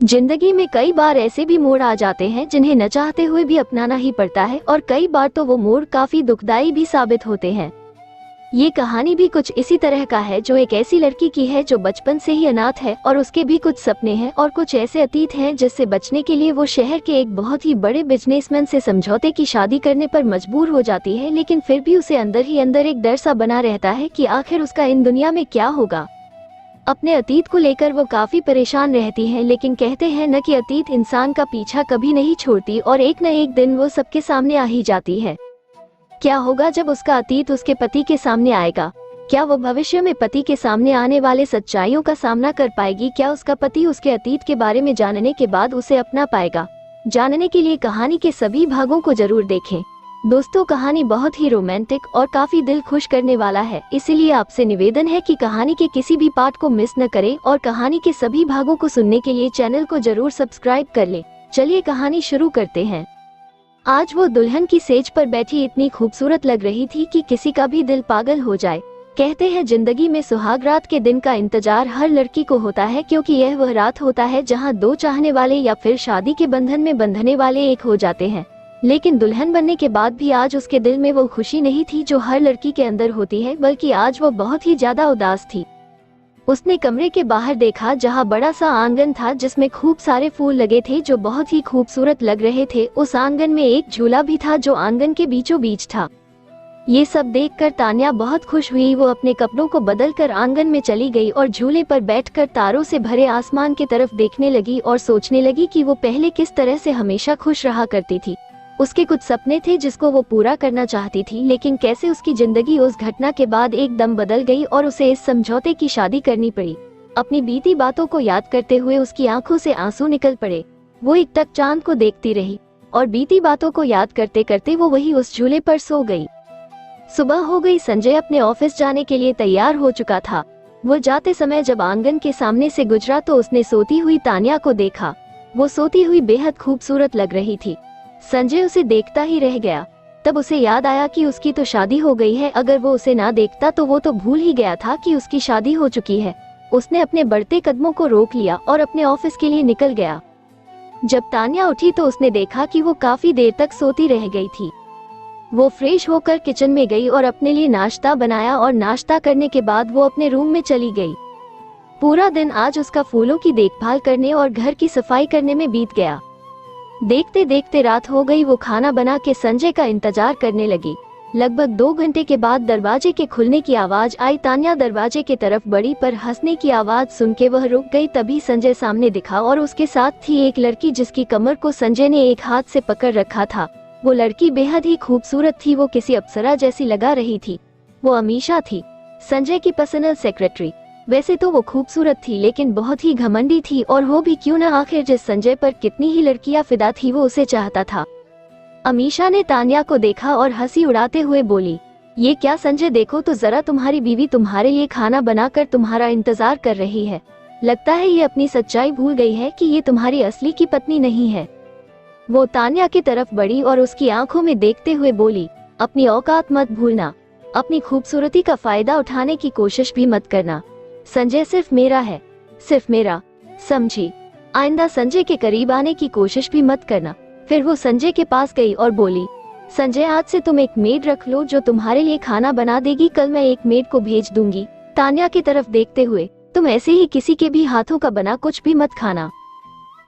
जिंदगी में कई बार ऐसे भी मोड़ आ जाते हैं जिन्हें न चाहते हुए भी अपनाना ही पड़ता है और कई बार तो वो मोड़ काफी दुखदाई भी साबित होते हैं। ये कहानी भी कुछ इसी तरह का है, जो एक ऐसी लड़की की है जो बचपन से ही अनाथ है और उसके भी कुछ सपने हैं और कुछ ऐसे अतीत हैं जिससे बचने के लिए वो शहर के एक बहुत ही बड़े बिजनेसमैन से समझौते की शादी करने पर मजबूर हो जाती है। लेकिन फिर भी उसे अंदर ही अंदर एक डर सा बना रहता है कि आखिर उसका इन दुनिया में क्या होगा। अपने अतीत को लेकर वो काफी परेशान रहती है, लेकिन कहते हैं न कि अतीत इंसान का पीछा कभी नहीं छोड़ती और एक न एक दिन वो सबके सामने आ ही जाती है। क्या होगा जब उसका अतीत उसके पति के सामने आएगा? क्या वो भविष्य में पति के सामने आने वाले सच्चाइयों का सामना कर पाएगी? क्या उसका पति उसके अतीत के बारे में जानने के बाद उसे अपना पाएगा? जानने के लिए कहानी के सभी भागों को जरूर देखें। दोस्तों, कहानी बहुत ही रोमांटिक और काफी दिल खुश करने वाला है, इसीलिए आपसे निवेदन है कि कहानी के किसी भी पार्ट को मिस न करें और कहानी के सभी भागों को सुनने के लिए चैनल को जरूर सब्सक्राइब कर लें। चलिए कहानी शुरू करते हैं। आज वो दुल्हन की सेज पर बैठी इतनी खूबसूरत लग रही थी कि किसी का भी दिल पागल हो जाए। कहते हैं जिंदगी में सुहागरात के दिन का इंतजार हर लड़की को होता है, क्योंकि यह वह रात होता है जहां दो चाहने वाले या फिर शादी के बंधन में बंधने वाले एक हो जाते हैं। लेकिन दुल्हन बनने के बाद भी आज उसके दिल में वो खुशी नहीं थी जो हर लड़की के अंदर होती है, बल्कि आज वो बहुत ही ज्यादा उदास थी। उसने कमरे के बाहर देखा जहां बड़ा सा आंगन था जिसमें खूब सारे फूल लगे थे जो बहुत ही खूबसूरत लग रहे थे। उस आंगन में एक झूला भी था जो आंगन के बीचों बीच था। ये सब देखकर तान्या बहुत खुश हुई। वो अपने कपड़ों को बदलकर आंगन में चली गई और झूले पर बैठकर तारों से भरे आसमान की तरफ देखने लगी और सोचने लगी कि वो पहले किस तरह से हमेशा खुश रहा करती थी। उसके कुछ सपने थे जिसको वो पूरा करना चाहती थी, लेकिन कैसे उसकी जिंदगी उस घटना के बाद एकदम बदल गई और उसे इस समझौते की शादी करनी पड़ी। अपनी बीती बातों को याद करते हुए उसकी आंखों से आंसू निकल पड़े। वो एक टक चांद को देखती रही और बीती बातों को याद करते करते वो वही उस झूले पर सो गई। सुबह हो गई। संजय अपने ऑफिस जाने के लिए तैयार हो चुका था। वो जाते समय जब आंगन के सामने से गुजरा तो उसने सोती हुई तान्या को देखा। वो सोती हुई बेहद खूबसूरत लग रही थी। संजय उसे देखता ही रह गया। तब उसे याद आया कि उसकी तो शादी हो गई है। अगर वो उसे ना देखता तो वो तो भूल ही गया था कि उसकी शादी हो चुकी है। उसने अपने बढ़ते कदमों को रोक लिया और अपने ऑफिस के लिए निकल गया। जब तान्या उठी तो उसने देखा कि वो काफी देर तक सोती रह गई थी। वो फ्रेश होकर किचन में गई और अपने लिए नाश्ता बनाया और नाश्ता करने के बाद वो अपने रूम में चली गई। पूरा दिन आज उसका फूलों की देखभाल करने और घर की सफाई करने में बीत गया। देखते देखते रात हो गई। वो खाना बना के संजय का इंतजार करने लगी। लगभग 2 घंटे के बाद दरवाजे के खुलने की आवाज आई। तान्या दरवाजे की तरफ बढ़ी पर हंसने की आवाज सुन के वह रुक गई। तभी संजय सामने दिखा और उसके साथ थी एक लड़की जिसकी कमर को संजय ने एक हाथ से पकड़ रखा था। वो लड़की बेहद ही खूबसूरत थी। वो किसी अप्सरा जैसी लगा रही थी। वो अमीशा थी, संजय की पर्सनल सेक्रेटरी। वैसे तो वो खूबसूरत थी लेकिन बहुत ही घमंडी थी, और हो भी क्यों ना, आखिर जिस संजय पर कितनी ही लड़कियां फिदा थी वो उसे चाहता था। अमीशा ने तान्या को देखा और हंसी उड़ाते हुए बोली, ये क्या संजय, देखो तो जरा, तुम्हारी बीवी तुम्हारे लिए खाना बनाकर तुम्हारा इंतजार कर रही है। लगता है ये अपनी सच्चाई भूल गई है कि ये तुम्हारी असली की पत्नी नहीं है। वो तान्या की तरफ बढ़ी और उसकी आंखों में देखते हुए बोली, अपनी औकात मत भूलना। अपनी खूबसूरती का फायदा उठाने की कोशिश भी मत करना। संजय सिर्फ मेरा है, सिर्फ मेरा, समझी? आइंदा संजय के करीब आने की कोशिश भी मत करना। फिर वो संजय के पास गई और बोली, संजय, आज से तुम एक मेड रख लो जो तुम्हारे लिए खाना बना देगी। कल मैं एक मेड को भेज दूंगी। तान्या की तरफ देखते हुए, तुम ऐसे ही किसी के भी हाथों का बना कुछ भी मत खाना।